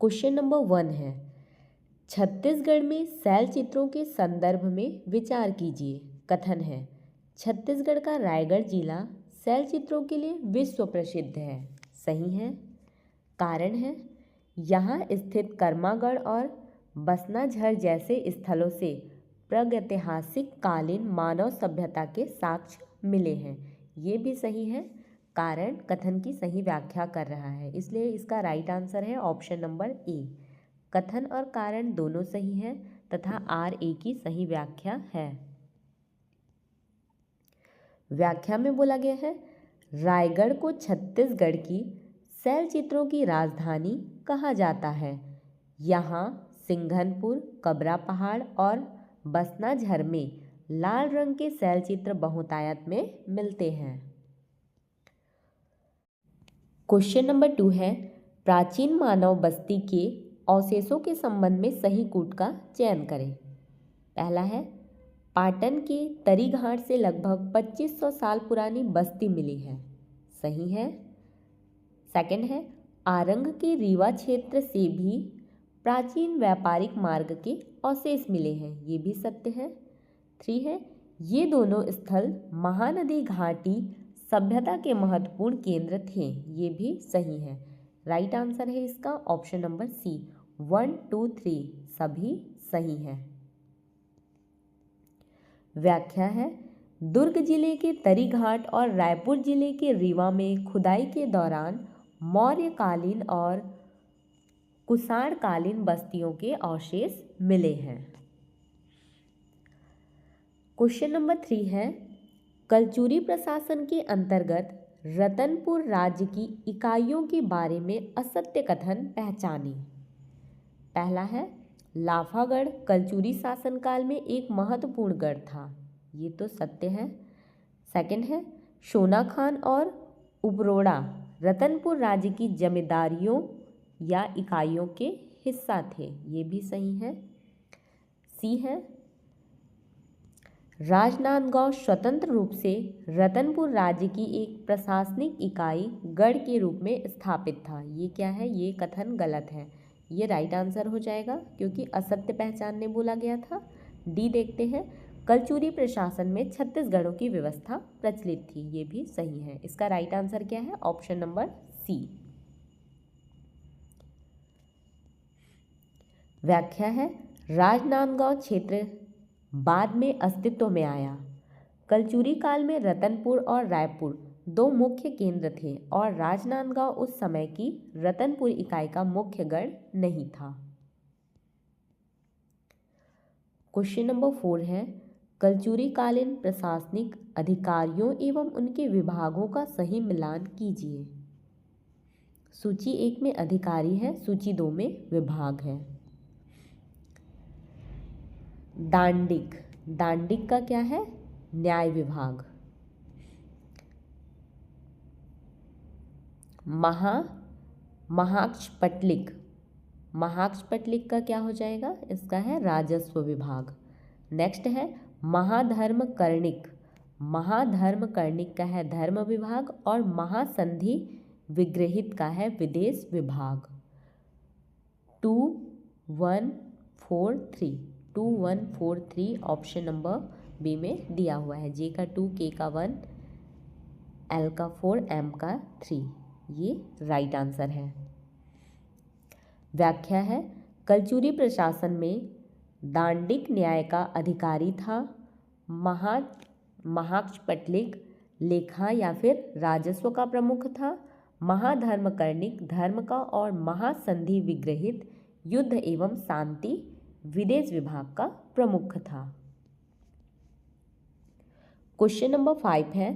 Question number 1 है, छत्तीसगढ़ में शैल चित्रों के संदर्भ में विचार कीजिए। कथन है, छत्तीसगढ़ का रायगढ़ जिला शैल चित्रों के लिए विश्व प्रसिद्ध है। सही है। कारण है, यहाँ स्थित कर्मागढ़ और बसनाझर जैसे स्थलों से प्रागैतिहासिक कालीन मानव सभ्यता के साक्ष्य मिले हैं। ये भी सही है। कारण कथन की सही व्याख्या कर रहा है, इसलिए इसका राइट आंसर है ऑप्शन नंबर ए। कथन और कारण दोनों सही है तथा आर ए की सही व्याख्या है। व्याख्या में बोला गया है, रायगढ़ को छत्तीसगढ़ की शैल चित्रों की राजधानी कहा जाता है। यहाँ सिंघनपुर, कबरा पहाड़ और बसनाझर में लाल रंग के शैल चित्र बहुतायत में मिलते हैं। क्वेश्चन नंबर 2 है, प्राचीन मानव बस्ती के अवशेषों के संबंध में सही कूट का चयन करें। पहला है, पाटन के तरीघाट से लगभग 2500 साल पुरानी बस्ती मिली है। सही है। सेकंड है, आरंग के रीवा क्षेत्र से भी प्राचीन व्यापारिक मार्ग के अवशेष मिले हैं। ये भी सत्य है। 3 है, ये दोनों स्थल महानदी घाटी सभ्यता के महत्वपूर्ण केंद्र थे। ये भी सही है। राइट आंसर है इसका ऑप्शन नंबर सी। 1, 2, 3 सभी सही है। व्याख्या है, दुर्ग जिले के तरीघाट और रायपुर जिले के रीवा में खुदाई के दौरान मौर्यकालीन और कुषाणकालीन बस्तियों के अवशेष मिले हैं। क्वेश्चन नंबर 3 है, कलचुरी प्रशासन के अंतर्गत रतनपुर राज्य की इकाइयों के बारे में असत्य कथन पहचाने। पहला है, लाफागढ़ कलचुरी शासनकाल में एक महत्वपूर्ण गढ़ था। ये तो सत्य है। सेकंड है, सोनाखान और उपरोड़ा रतनपुर राज्य की जमींदारियों या इकाइयों के हिस्सा थे। ये भी सही है। सी है, राजनांदगांव स्वतंत्र रूप से रतनपुर राज्य की एक प्रशासनिक इकाई गढ़ के रूप में स्थापित था। ये क्या है? ये कथन गलत है। ये राइट आंसर हो जाएगा क्योंकि असत्य पहचानने बोला गया था। डी देखते हैं, कलचुरी प्रशासन में छत्तीसगढ़ों की व्यवस्था प्रचलित थी। ये भी सही है। इसका राइट आंसर क्या है? Option number C. व्याख्या है, राजनांदगांव क्षेत्र बाद में अस्तित्व में आया। कलचुरी काल में रतनपुर और रायपुर दो मुख्य केंद्र थे और राजनांदगांव उस समय की रतनपुर इकाई का मुख्य गढ़ नहीं था। क्वेश्चन नंबर 4 है, कलचुरी कालीन प्रशासनिक अधिकारियों एवं उनके विभागों का सही मिलान कीजिए। सूची 1 में अधिकारी है, सूची 2 में विभाग है। दांडिक, दांडिक का क्या है? न्याय विभाग। महाक्षपटलिक, महाक्षपटलिक का क्या हो जाएगा? इसका है राजस्व विभाग। नेक्स्ट है महाधर्मकर्णिक, महाधर्मकर्णिक का है धर्म विभाग और महासंधि विग्रहित का है विदेश विभाग। 2, 1, 4, 3 2, 1, 4, 3 ऑप्शन नंबर बी में दिया हुआ है। जे का 2, के का 1, एल का 4, एम का 3। ये राइट आंसर है। व्याख्या है, कलचुरी प्रशासन में दांडिक न्याय का अधिकारी था। महाक्षपटलिक लेखा या फिर राजस्व का प्रमुख था। महाधर्मकर्णिक धर्म का और महासंधि विग्रहित युद्ध एवं शांति विदेश विभाग का प्रमुख था। क्वेश्चन नंबर 5 है,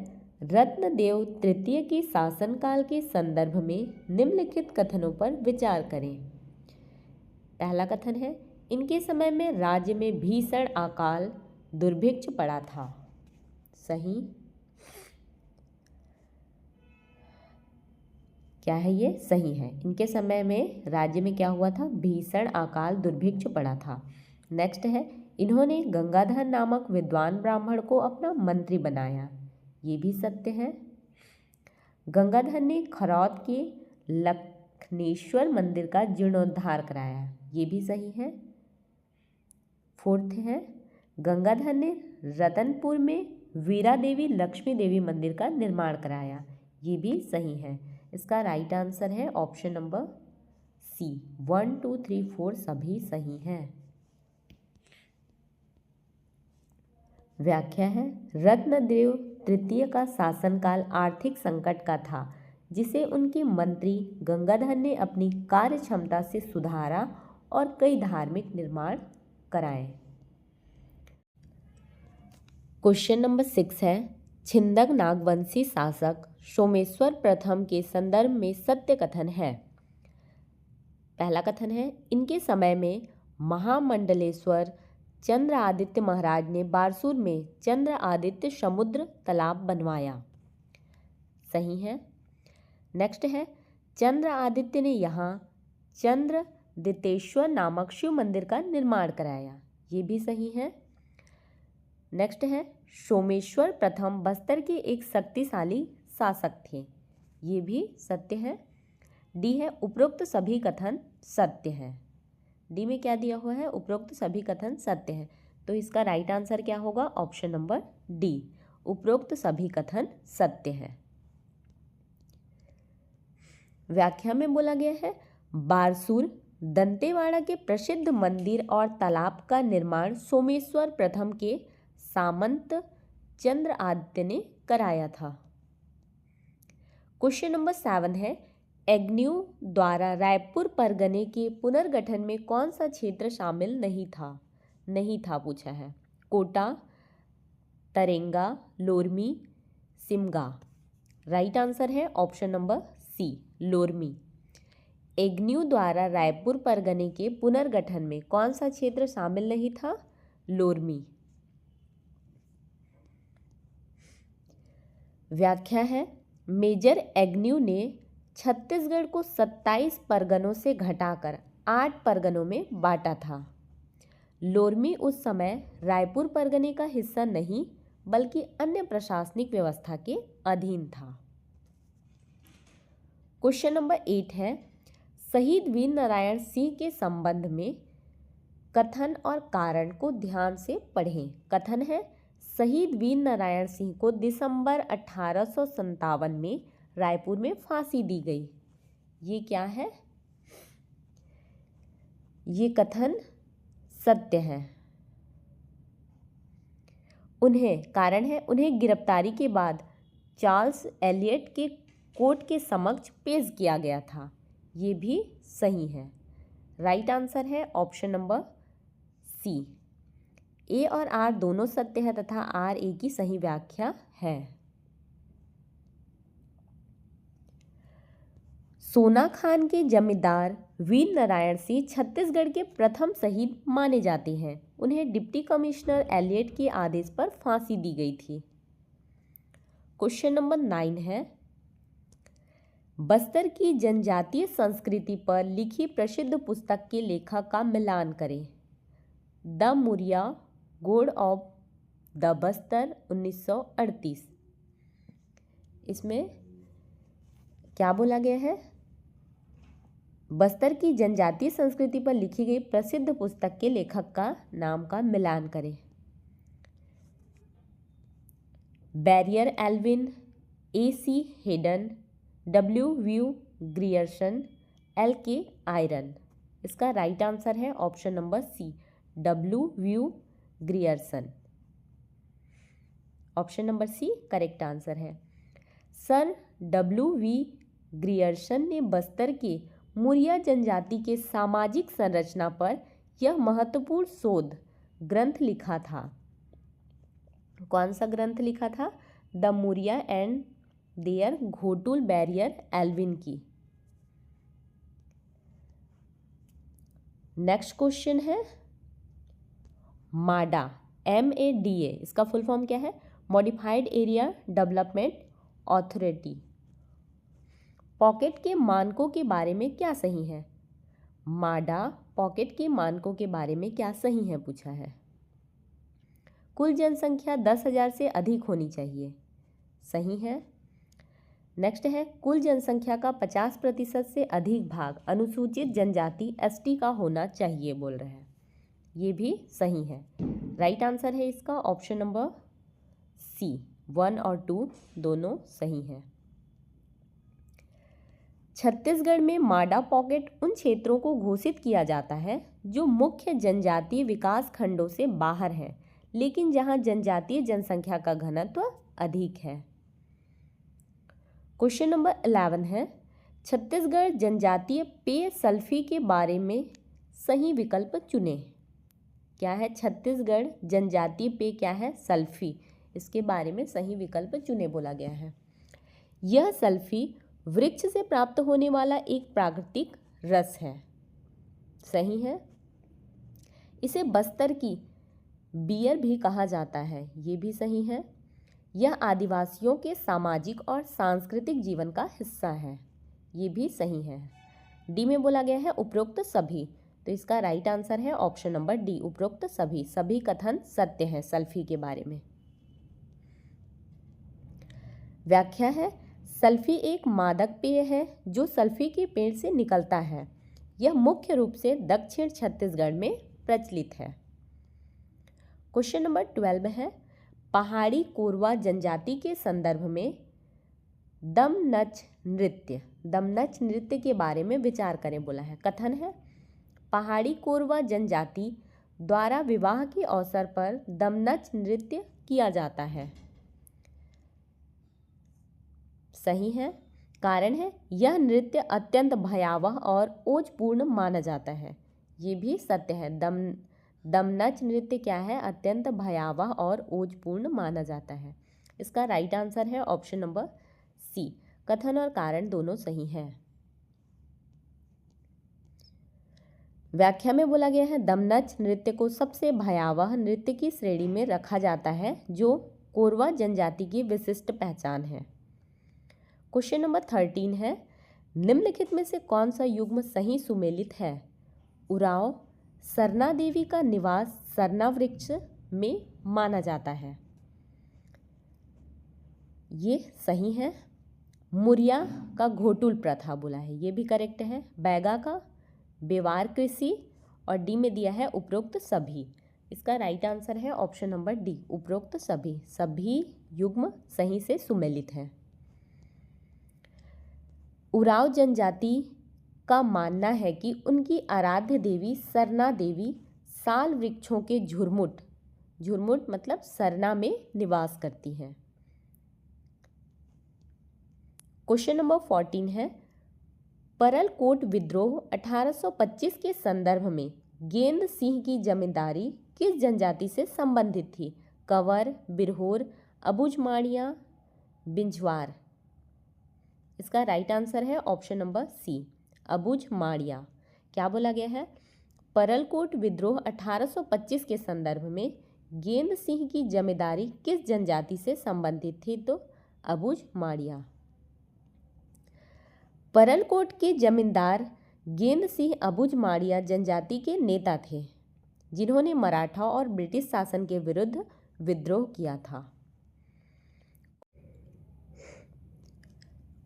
रत्नदेव तृतीय के शासनकाल के संदर्भ में निम्नलिखित कथनों पर विचार करें। पहला कथन है, इनके समय में राज्य में भीषण अकाल दुर्भिक्ष पड़ा था। सही। क्या है ये? सही है। इनके समय में राज्य में क्या हुआ था? भीषण अकाल दुर्भिक्ष पड़ा था। नेक्स्ट है, इन्होंने गंगाधर नामक विद्वान ब्राह्मण को अपना मंत्री बनाया। ये भी सत्य है। गंगाधर ने खरौद के दक्षिणेश्वर मंदिर का जीर्णोद्धार कराया? ये भी सही है। फोर्थ है, गंगाधर ने रतनपुर में वीरा देवी लक्ष्मी देवी मंदिर का निर्माण कराया? ये भी सही है। इसका राइट आंसर है ऑप्शन नंबर सी। 1, 2, 3, 4 सभी सही हैं। व्याख्या है, रत्नदेव तृतीय का शासनकाल आर्थिक संकट का था, जिसे उनके मंत्री गंगाधर ने अपनी कार्य क्षमता से सुधारा और कई धार्मिक निर्माण कराए। क्वेश्चन नंबर 6 है, छिंदक नागवंशी शासक सोमेश्वर प्रथम के संदर्भ में सत्य कथन है। पहला कथन है, इनके समय में महामंडलेश्वर चंद्र आदित्य महाराज ने बारसूर में चंद्र आदित्य समुद्र तालाब बनवाया। सही है। नेक्स्ट है, चंद्र आदित्य ने यहाँ चंद्र दितेश्वर नामक शिव मंदिर का निर्माण कराया। ये भी सही है। नेक्स्ट है, सोमेश्वर प्रथम बस्तर के एक शक्तिशाली शासक थे। ये भी सत्य है। डी है, उपरोक्त सभी कथन सत्य है। डी में क्या दिया हुआ है? उपरोक्त सभी कथन सत्य है। तो इसका राइट आंसर क्या होगा? ऑप्शन नंबर डी, उपरोक्त सभी कथन सत्य है। व्याख्या में बोला गया है, बारसूर दंतेवाड़ा के प्रसिद्ध मंदिर और तालाब का निर्माण सोमेश्वर प्रथम के सामंत चंद्र आदित्य ने कराया था। क्वेश्चन नंबर 7 है, एग्न्यू द्वारा रायपुर परगने के पुनर्गठन में कौन सा क्षेत्र शामिल नहीं था पूछा है। कोटा, तरेंगा, लोरमी, सिमगा। राइट आंसर है option number C, Lormi. Agnew द्वारा रायपुर परगने के पुनर्गठन में कौन सा क्षेत्र शामिल नहीं था? लोरमी। व्याख्या है, मेजर एग्न्यू ने छत्तीसगढ़ को 27 परगनों से घटाकर 8 परगनों में बांटा था। लोरमी उस समय रायपुर परगने का हिस्सा नहीं बल्कि अन्य प्रशासनिक व्यवस्था के अधीन था। क्वेश्चन नंबर 8 है, शहीद वीर नारायण सिंह के संबंध में कथन और कारण को ध्यान से पढ़ें। कथन है, शहीद वीर नारायण सिंह को दिसंबर 1857 में रायपुर में फांसी दी गई। ये क्या है? ये कथन सत्य है। कारण है, उन्हें गिरफ्तारी के बाद चार्ल्स एलियट के कोर्ट के समक्ष पेश किया गया था। ये भी सही है। राइट आंसर है ऑप्शन नंबर सी। ए और आर दोनों सत्य है तथा आर ए की सही व्याख्या है। सोना खान के जमींदार वीर नारायण सिंह छत्तीसगढ़ के प्रथम शहीद माने जाते हैं। उन्हें डिप्टी कमिश्नर एलियट के आदेश पर फांसी दी गई थी। क्वेश्चन नंबर 9 है, बस्तर की जनजातीय संस्कृति पर लिखी प्रसिद्ध पुस्तक के लेखक का मिलान करें। द मुरिया गोड ऑफ द बस्तर 1938। इसमें क्या बोला गया है? बस्तर की जनजातीय संस्कृति पर लिखी गई प्रसिद्ध पुस्तक के लेखक का नाम का मिलान करें। Verrier Elwin, AC Hayden, W Grierson, LK आयरन। इसका राइट आंसर है option number C, W Grierson. Option number C correct answer है। सर W ग्रियर्सन ने बस्तर के मुरिया जनजाति के सामाजिक संरचना पर यह महत्वपूर्ण शोध ग्रंथ लिखा था। कौन सा ग्रंथ लिखा था? The Muria and their ghotul Verrier Elwin की। नेक्स्ट क्वेश्चन है, माडा MADA इसका फुल फॉर्म क्या है? Modified area development authority. Pocket के मानकों के बारे में क्या सही है? माडा पॉकेट के मानकों के बारे में क्या सही है पूछा है। कुल जनसंख्या 10,000 से अधिक होनी चाहिए। सही है। नेक्स्ट है कुल जनसंख्या का 50% से अधिक भाग अनुसूचित जनजाति एसटी का होना चाहिए बोल रहे हैं। ये भी सही है। राइट आंसर है इसका ऑप्शन नंबर सी, 1 और 2 दोनों सही हैं। छत्तीसगढ़ में माडा पॉकेट उन क्षेत्रों को घोषित किया जाता है जो मुख्य जनजातीय विकास खंडों से बाहर हैं, लेकिन जहां जनजातीय जनसंख्या का घनत्व अधिक है। क्वेश्चन नंबर 11 है छत्तीसगढ़ जनजातीय पेय सल्फी के बारे में सही विकल्प चुनें। क्या है? छत्तीसगढ़ जनजातीय पेय क्या है? सल्फी। इसके बारे में सही विकल्प चुने बोला गया है। यह सल्फी वृक्ष से प्राप्त होने वाला एक प्राकृतिक रस है। सही है। इसे बस्तर की बियर भी कहा जाता है। ये भी सही है। यह आदिवासियों के सामाजिक और सांस्कृतिक जीवन का हिस्सा है। ये भी सही है। डी में बोला गया है उपरोक्त सभी, तो इसका राइट आंसर है ऑप्शन नंबर डी, उपरोक्त सभी। सभी कथन सत्य है सल्फी के बारे में। व्याख्या है सल्फी एक मादक पेय है जो सल्फी के पेड़ से निकलता है। यह मुख्य रूप से दक्षिण छत्तीसगढ़ में प्रचलित है। क्वेश्चन नंबर 12 है पहाड़ी कोरवा जनजाति के संदर्भ में दमनच नृत्य के बारे में विचार करें बोला है। कथन है पहाड़ी कोरवा जनजाति द्वारा विवाह के अवसर पर दमनच नृत्य किया जाता है। सही है। कारण है यह नृत्य अत्यंत भयावह और ओजपूर्ण माना जाता है। ये भी सत्य है। दमनच नृत्य क्या है? अत्यंत भयावह और ओजपूर्ण माना जाता है। इसका राइट आंसर है ऑप्शन नंबर सी। कथन और कारण दोनों सही हैं। व्याख्या में बोला गया है दमनच नृत्य को सबसे भयावह नृत्य की श्रेणी में रखा जाता है जो कोरवा जनजाति की विशिष्ट पहचान है। क्वेश्चन नंबर 13 है निम्नलिखित में से कौन सा युग्म सही सुमेलित है? उराव सरना देवी का निवास सरना वृक्ष में माना जाता है। ये सही है। मुरिया का घोटुल प्रथा बोला है। ये भी करेक्ट है। बैगा का बेवार कृषि और डी में दिया है उपरोक्त सभी। इसका राइट आंसर है ऑप्शन नंबर डी, उपरोक्त सभी। सभी युग्म सही से सुमेलित हैं। उराव जनजाति का मानना है कि उनकी आराध्य देवी सरना देवी साल वृक्षों के झुरमुट मतलब सरना में निवास करती हैं। क्वेश्चन नंबर 14 है परलकोट विद्रोह 1825 के संदर्भ में गेंद सिंह की जमींदारी किस जनजाति से संबंधित थी? कंवर, बिरहोर, अबुझमाड़िया, बिंझवार। इसका राइट आंसर है ऑप्शन नंबर सी, अबुझमाड़िया। क्या बोला गया है? परलकोट विद्रोह 1825 के संदर्भ में गेंद सिंह की जमींदारी किस जनजाति से संबंधित थी? तो अबुझमाड़िया। परलकोट के जमींदार गेंद सिंह अबुझमाड़िया जनजाति के नेता थे जिन्होंने मराठा और ब्रिटिश शासन के विरुद्ध विद्रोह किया था।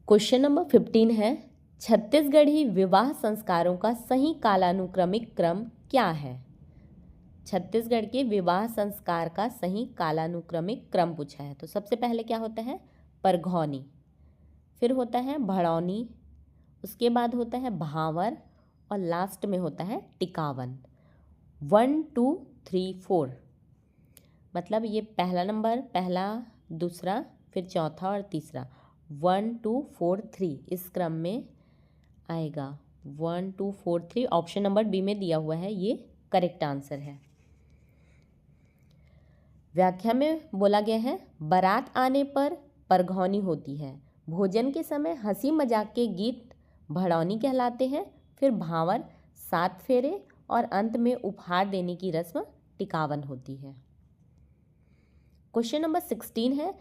क्वेश्चन नंबर 15 है छत्तीसगढ़ी विवाह संस्कारों का सही कालानुक्रमिक क्रम क्या है? छत्तीसगढ़ के विवाह संस्कार का सही कालानुक्रमिक क्रम पूछा है। तो सबसे पहले क्या होता है? परघौनी, फिर होता है भड़ौनी, उसके बाद होता है भावर और लास्ट में होता है टिकावन। 1 2 3 4 मतलब ये पहला नंबर, पहला, दूसरा, फिर चौथा और तीसरा। 1 2 4 3 इस क्रम में आएगा। 1 2 4 3 ऑप्शन नंबर बी में दिया हुआ है, ये करेक्ट आंसर है। व्याख्या में बोला गया है बारात आने पर परघौनी होती है, भोजन के समय हंसी मजाक के गीत भड़ौनी कहलाते हैं, फिर भावर, 7 फेरे और अंत में उपहार देने की रस्म टिकावन होती है। क्वेश्चन नंबर 16 है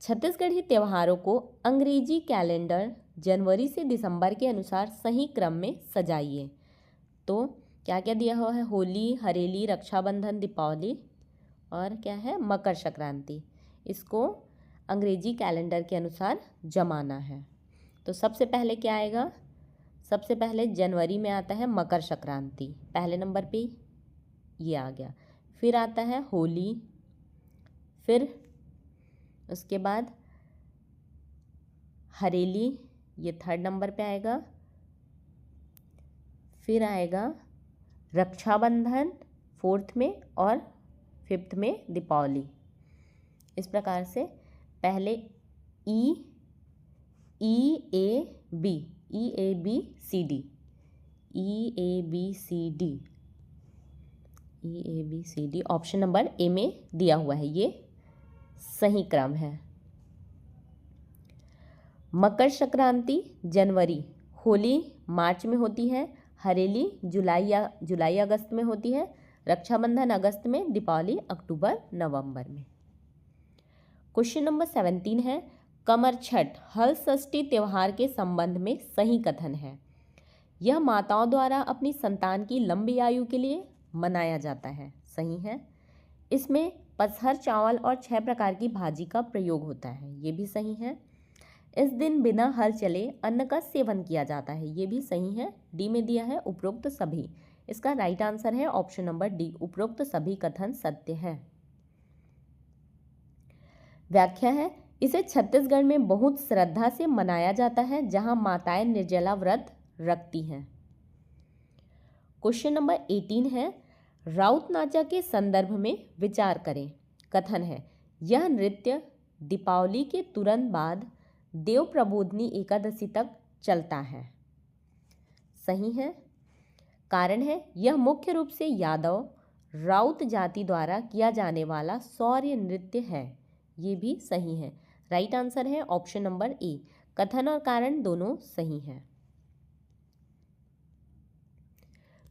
छत्तीसगढ़ी त्योहारों को अंग्रेजी कैलेंडर जनवरी से दिसंबर के अनुसार सही क्रम में सजाइए। तो क्या क्या दिया हुआ है? होली, हरेली, रक्षाबंधन, दीपावली और क्या है? मकर संक्रांति। इसको अंग्रेजी कैलेंडर के अनुसार जमाना है। तो सबसे पहले क्या आएगा? सबसे पहले जनवरी में आता है मकर संक्रांति, पहले नंबर पे ये आ गया। फिर आता है होली, फिर उसके बाद हरेली, ये थर्ड नंबर पे आएगा। फिर आएगा रक्षाबंधन फोर्थ में, और फिफ्थ में दीपावली। इस प्रकार से पहले ई A B C D option number A में दिया हुआ है, ये सही क्रम है। मकर संक्रांति जनवरी, होली मार्च में होती है, हरेली जुलाई अगस्त में होती है, रक्षाबंधन अगस्त में, दीपावली अक्टूबर नवंबर में। क्वेश्चन नंबर 17 है, कमर छठ हल षष्ठी त्योहार के संबंध में सही कथन है। यह माताओं द्वारा अपनी संतान की लंबी आयु के लिए मनाया जाता है, सही है। इसमें पसहर चावल और 6 प्रकार की भाजी का प्रयोग होता है, ये भी सही है। इस दिन बिना हल चले अन्न का सेवन किया जाता है, ये भी सही है। डी में दिया है उपरोक्त सभी, इसका राइट आंसर है ऑप्शन नंबर डी, उपरोक्त सभी कथन सत्य है। व्याख्या है, इसे छत्तीसगढ़ में बहुत श्रद्धा से मनाया जाता है, जहां माताएं निर्जला व्रत रखती हैं। क्वेश्चन नंबर 18 है, राउत नाचा के संदर्भ में विचार करें। कथन है, यह नृत्य दीपावली के तुरंत बाद देव प्रबोधनी एकादशी तक चलता है, सही है। कारण है, यह मुख्य रूप से यादव राउत जाति द्वारा किया जाने वाला शौर्य नृत्य है, ये भी सही है। राइट आंसर है ऑप्शन नंबर ए, कथन और कारण दोनों सही हैं।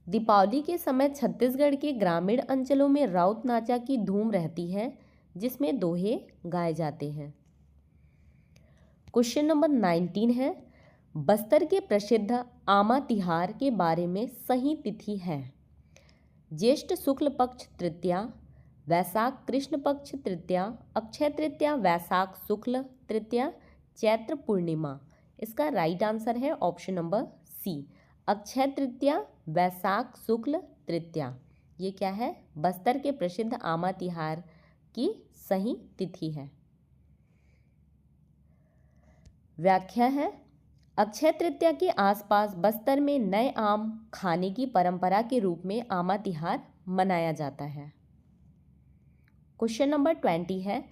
दीपावली के समय छत्तीसगढ़ के ग्रामीण अंचलों में राउत नाचा की धूम रहती है, जिसमें दोहे गाए जाते हैं। क्वेश्चन नंबर 19 है, बस्तर के प्रसिद्ध आमा तिहार के बारे में सही तिथि है। ज्येष्ठ शुक्ल पक्ष तृतीया, वैशाख कृष्ण पक्ष तृतीया, अक्षय तृतीया वैशाख शुक्ल तृतीया, चैत्र पूर्णिमा। इसका राइट आंसर है ऑप्शन नंबर सी, अक्षय तृतीया वैशाख शुक्ल तृतीया। ये क्या है? बस्तर के प्रसिद्ध आमा तिहार की सही तिथि है। व्याख्या है, अक्षय तृतीया के आसपास बस्तर में नए आम खाने की परंपरा के रूप में आमा तिहार मनाया जाता है। क्वेश्चन नंबर 20 है,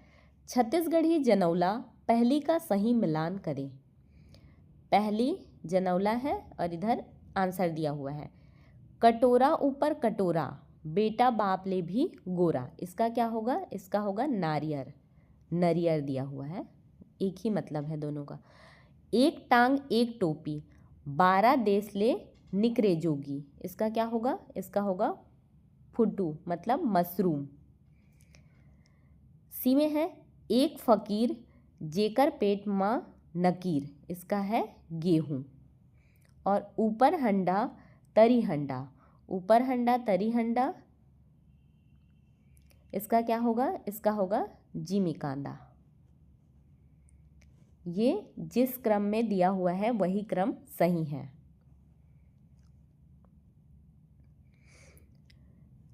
छत्तीसगढ़ी जनौला पहली का सही मिलान करें। पहली जनौला है और इधर आंसर दिया हुआ है, कटोरा ऊपर कटोरा बेटा बाप ले भी गोरा। इसका क्या होगा? इसका होगा नारियर, नरियर दिया हुआ है, एक ही मतलब है दोनों का। एक टांग एक टोपी 12 देश ले निकरे जोगी। इसका क्या होगा? इसका होगा फुटू, मतलब मशरूम। सी में है, एक फकीर जेकर पेट माँ नकीर। इसका है गेहूँ। और ऊपर हंडा तरी हंडा, ऊपर हंडा तरी हंडा, इसका क्या होगा? इसका होगा जिमीकांदा। ये जिस क्रम में दिया हुआ है वही क्रम सही है।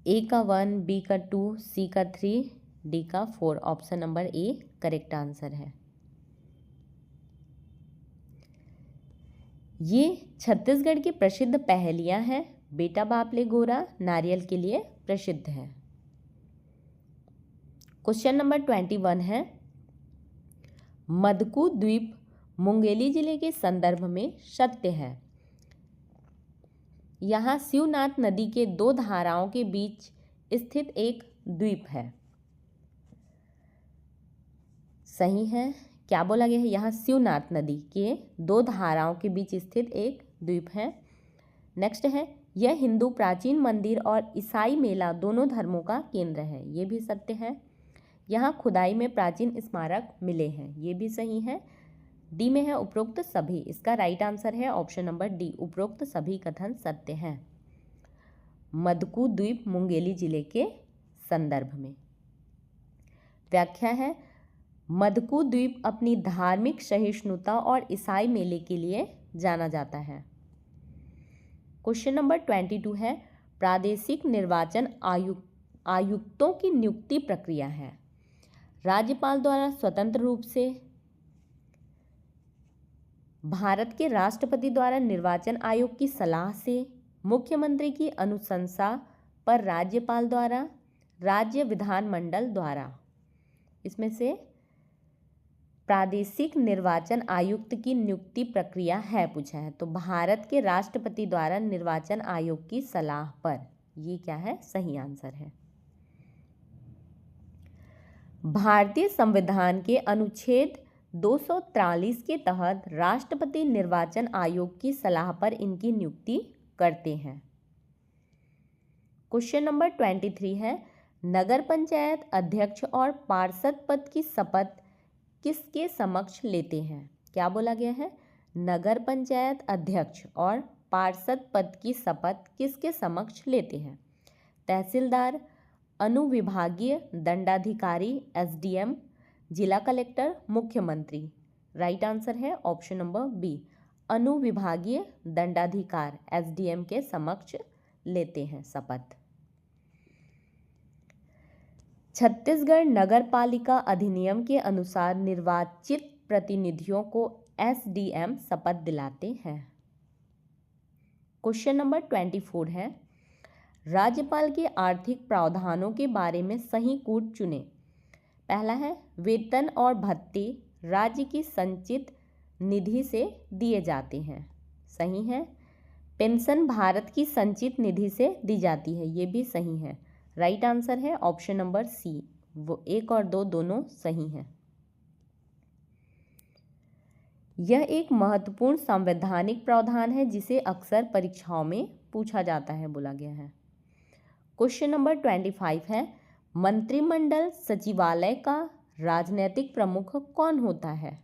ए का 1, बी का 2, सी का 3, डी का 4। Option number A correct answer है। ये छत्तीसगढ़ की प्रसिद्ध पहेलियां हैं। बेटा बाप ले गोरा नारियल के लिए प्रसिद्ध है। क्वेश्चन नंबर 21 है, मदकू द्वीप मुंगेली जिले के संदर्भ में सत्य है। यहाँ शिवनाथ नदी के 2 धाराओं के बीच स्थित एक द्वीप है, सही है। क्या बोला गया है? यहाँ शिवनाथ नदी के 2 धाराओं के बीच स्थित एक द्वीप है। नेक्स्ट है, यह हिंदू प्राचीन मंदिर और ईसाई मेला दोनों धर्मों का केंद्र है। ये भी सत्य है। यहाँ खुदाई में प्राचीन स्मारक मिले हैं। ये भी सही है। डी में है उपरोक्त सभी। इसका राइट आंसर है ऑप्शन नंबर डी, उपरोक्त सभी कथन सत्य हैं। मदकू द्वीप मुंगेली जिले के संदर्भ में। व्याख्या है, मधुकू द्वीप अपनी धार्मिक सहिष्णुता और ईसाई मेले के लिए जाना जाता है। क्वेश्चन नंबर 22 है, प्रादेशिक निर्वाचन आयुक्तों की नियुक्ति प्रक्रिया है। राज्यपाल द्वारा स्वतंत्र रूप से, भारत के राष्ट्रपति द्वारा निर्वाचन आयोग की सलाह से, मुख्यमंत्री की अनुशंसा पर राज्यपाल द्वारा, राज्य विधानमंडल द्वारा। इसमें से प्रादेशिक निर्वाचन आयुक्त की नियुक्ति प्रक्रिया है पूछा है, तो भारत के राष्ट्रपति द्वारा निर्वाचन आयोग की सलाह पर, ये क्या है, सही आंसर है। भारतीय संविधान के अनुच्छेद 243 के तहत राष्ट्रपति निर्वाचन आयोग की सलाह पर इनकी नियुक्ति करते हैं। क्वेश्चन नंबर 23 है, नगर पंचायत अध्यक्ष और पार्षद पद की शपथ किसके समक्ष लेते हैं? क्या बोला गया है? नगर पंचायत अध्यक्ष और पार्षद पद की शपथ किसके समक्ष लेते हैं? तहसीलदार, अनुविभागीय दंडाधिकारी एसडीएम, जिला कलेक्टर, मुख्यमंत्री। राइट आंसर है ऑप्शन नंबर बी, अनुविभागीय दंडाधिकार एसडीएम के समक्ष लेते हैं शपथ। छत्तीसगढ़ नगर पालिका अधिनियम के अनुसार निर्वाचित प्रतिनिधियों को एसडीएम शपथ दिलाते हैं। क्वेश्चन नंबर 24 है, राज्यपाल के आर्थिक प्रावधानों के बारे में सही कूट चुने। पहला है, वेतन और भत्ते राज्य की संचित निधि से दिए जाते हैं, सही है। पेंशन भारत की संचित निधि से दी जाती है, ये भी सही है। राइट आंसर है ऑप्शन नंबर सी, वो 1 और 2 दोनों सही हैं। यह एक महत्वपूर्ण संवैधानिक प्रावधान है जिसे अक्सर परीक्षाओं में पूछा जाता है, बोला गया है। क्वेश्चन नंबर 25 है, मंत्रिमंडल सचिवालय का राजनीतिक प्रमुख कौन होता है?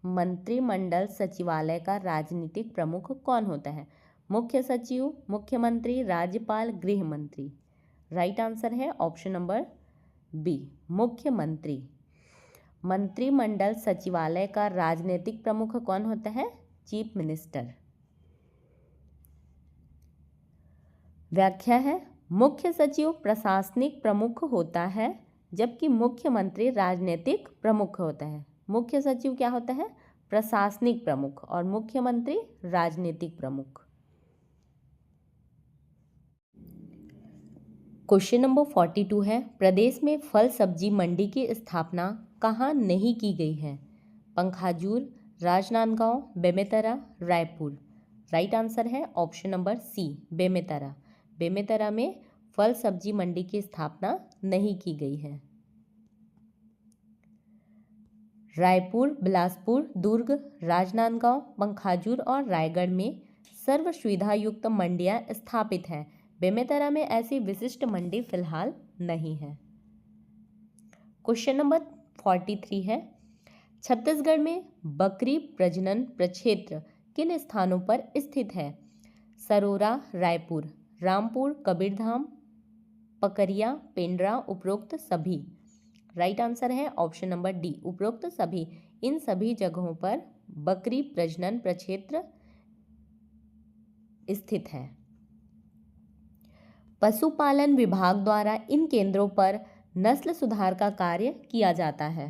मंत्रिमंडल सचिवालय का राजनीतिक प्रमुख कौन होता है? मुख्य सचिव, मुख्यमंत्री, राज्यपाल, गृह मंत्री। राइट आंसर है ऑप्शन नंबर बी, मुख्यमंत्री। मंत्रिमंडल सचिवालय का राजनीतिक प्रमुख कौन होता है? Chief minister. व्याख्या है, मुख्य सचिव प्रशासनिक प्रमुख होता है जबकि मुख्यमंत्री राजनीतिक प्रमुख होता है। मुख्य सचिव क्या होता है? प्रशासनिक प्रमुख, और मुख्यमंत्री राजनीतिक प्रमुख। क्वेश्चन नंबर 42 है, प्रदेश में फल सब्जी मंडी की स्थापना कहाँ नहीं की गई है? पंखाजूर, राजनांदगांव, बेमेतरा, रायपुर। राइट आंसर है option number C, Bemetara. Bemetara में फल सब्जी मंडी की स्थापना नहीं की गई है। रायपुर, बिलासपुर, दुर्ग, राजनांदगांव, पंखाजूर और रायगढ़ में सर्व सुविधा युक्त मंडियां स्थापित हैं। बेमेतरा में ऐसी विशिष्ट मंडी फिलहाल नहीं है। क्वेश्चन नंबर 43 है, छत्तीसगढ़ में बकरी प्रजनन प्रक्षेत्र किन स्थानों पर स्थित है? सरोरा, रायपुर, रामपुर, कबीरधाम, पकरिया, पेंड्रा, उपरोक्त सभी। राइट आंसर है ऑप्शन नंबर डी, उपरोक्त सभी। इन सभी जगहों पर बकरी प्रजनन प्रक्षेत्र स्थित है। पशुपालन विभाग द्वारा इन केंद्रों पर नस्ल सुधार का कार्य किया जाता है।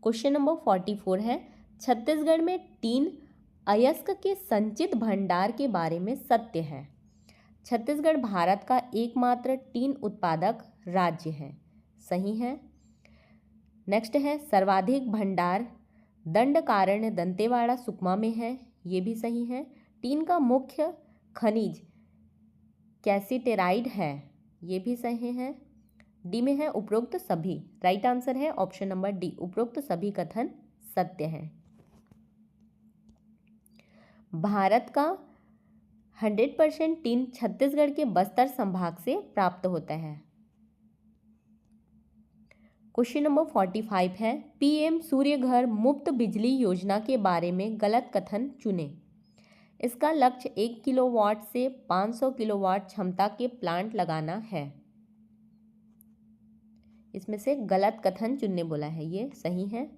क्वेश्चन नंबर 44 है, छत्तीसगढ़ में टीन अयस्क के संचित भंडार के बारे में सत्य है। छत्तीसगढ़ भारत का एकमात्र टीन उत्पादक राज्य है, सही है। नेक्स्ट है, सर्वाधिक भंडार दंडकारण्य दंतेवाड़ा सुकमा में है, ये भी सही है। टीन का मुख्य खनिज कैसिटेराइड है, ये भी सही है। डी में है उपरोक्त सभी। राइट आंसर है ऑप्शन नंबर डी, उपरोक्त सभी कथन सत्य है। भारत का 100% टीन छत्तीसगढ़ के बस्तर संभाग से प्राप्त होता है। क्वेश्चन नंबर 45 है, पीएम सूर्य घर मुफ्त बिजली योजना के बारे में गलत कथन चुने। इसका लक्ष्य 1 किलोवाट से 500 किलोवाट क्षमता के प्लांट लगाना है। इसमें से गलत कथन चुनने बोला है, ये सही है।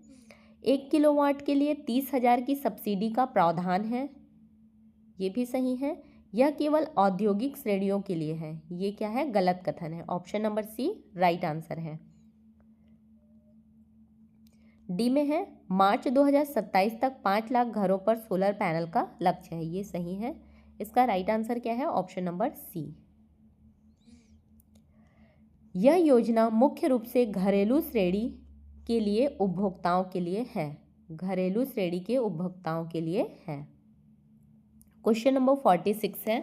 1 किलोवाट के लिए 30,000 की सब्सिडी का प्रावधान है, ये भी सही है। यह केवल औद्योगिक श्रेणियों के लिए है, ये क्या है, गलत कथन है। Option number C right answer है। डी में है मार्च 2027 तक 5 लाख घरों पर सोलर पैनल का लक्ष्य है, ये सही है। इसका राइट आंसर क्या है, ऑप्शन नंबर सी। यह योजना मुख्य रूप से घरेलू श्रेणी के लिए उपभोक्ताओं के लिए है, घरेलू श्रेणी के उपभोक्ताओं के लिए है। क्वेश्चन नंबर 46 है,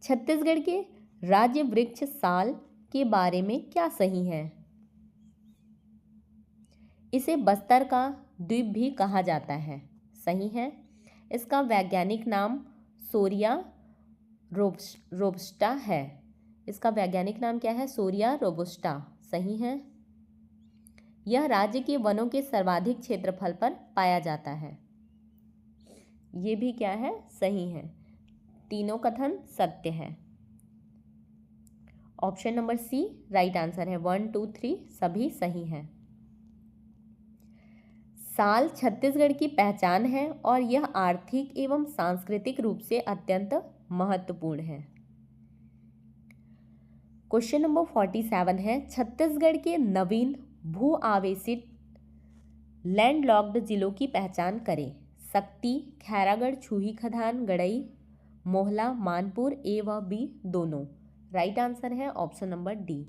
छत्तीसगढ़ के राज्य वृक्ष साल के बारे में क्या सही है? इसे बस्तर का द्वीप भी कहा जाता है, सही है। इसका वैज्ञानिक नाम सोरिया रोबस्टा है, इसका वैज्ञानिक नाम क्या है, सोरिया रोबस्टा, सही है। यह राज्य के वनों के सर्वाधिक क्षेत्रफल पर पाया जाता है, ये भी क्या है, सही है। तीनों कथन सत्य है। Option number C right answer है। 1, 2, 3 सभी सही हैं। साल छत्तीसगढ़ की पहचान है और यह आर्थिक एवं सांस्कृतिक रूप से अत्यंत महत्वपूर्ण है। क्वेश्चन नंबर 47 है, छत्तीसगढ़ के नवीन भू आवेशित लैंडलॉक्ड जिलों की पहचान करें। सक्ती, खैरागढ़, छुही खदान, गड़ई, मोहला, मानपुर, ए व बी दोनों। राइट आंसर है ऑप्शन नंबर डी,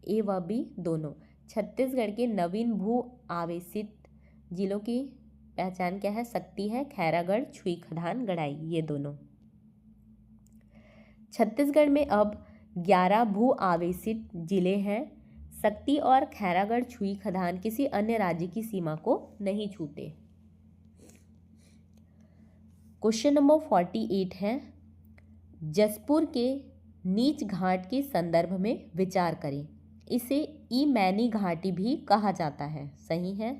ए व बी दोनों। छत्तीसगढ़ के नवीन भू आवेशित जिलों की पहचान क्या है, सक्ती है, खैरागढ़, छुई खदान, गड़ाई, ये दोनों। छत्तीसगढ़ में अब 11 भू आवेशित जिले हैं। सक्ती और खैरागढ़, छुई खदान किसी अन्य राज्य की सीमा को नहीं छूते। क्वेश्चन नंबर 48 है, जसपुर के नीच घाट के संदर्भ में विचार करें। इसे ईमैनी घाटी भी कहा जाता है, सही है।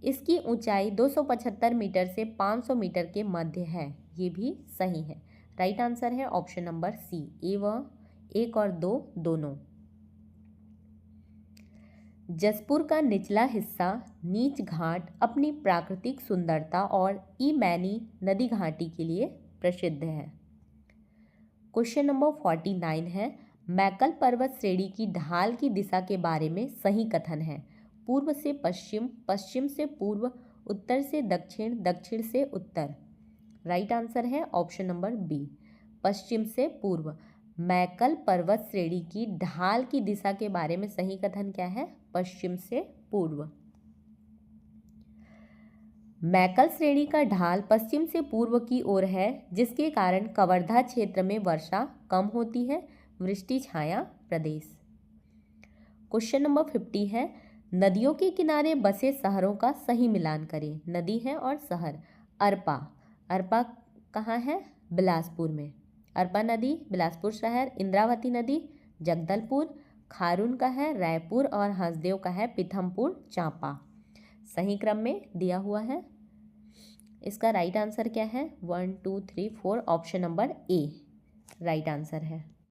इसकी ऊंचाई 275 मीटर से 500 मीटर के मध्य है, ये भी सही है। राइट आंसर है ऑप्शन नंबर सी, एक और दो दोनों। जसपुर का निचला हिस्सा नीच घाट अपनी प्राकृतिक सुंदरता और ईमैनी नदी घाटी के लिए प्रसिद्ध है। क्वेश्चन नंबर 49 है, मैकल पर्वत श्रेणी की ढाल की दिशा के बारे में सही कथन है। पूर्व से पश्चिम, पश्चिम से पूर्व, उत्तर से दक्षिण, दक्षिण से उत्तर। राइट आंसर है ऑप्शन नंबर बी, पश्चिम से पूर्व। मैकल पर्वत श्रेणी की ढाल की दिशा के बारे में सही कथन क्या है, पश्चिम से पूर्व। मैकल श्रेणी का ढाल पश्चिम से पूर्व की ओर है, जिसके कारण कवर्धा क्षेत्र में वर्षा कम होती है, वृष्टि छाया प्रदेश। क्वेश्चन नंबर 50 है, नदियों के किनारे बसे शहरों का सही मिलान करें। नदी है और शहर। अरपा कहाँ है, बिलासपुर में। अरपा नदी बिलासपुर शहर। इंद्रावती नदी जगदलपुर। खारून का है रायपुर और हंसदेव का है पीथमपुर चांपा। सही क्रम में दिया हुआ है। इसका राइट आंसर क्या है, 1, 2, 3, 4 ऑप्शन नंबर ए राइट आंसर है।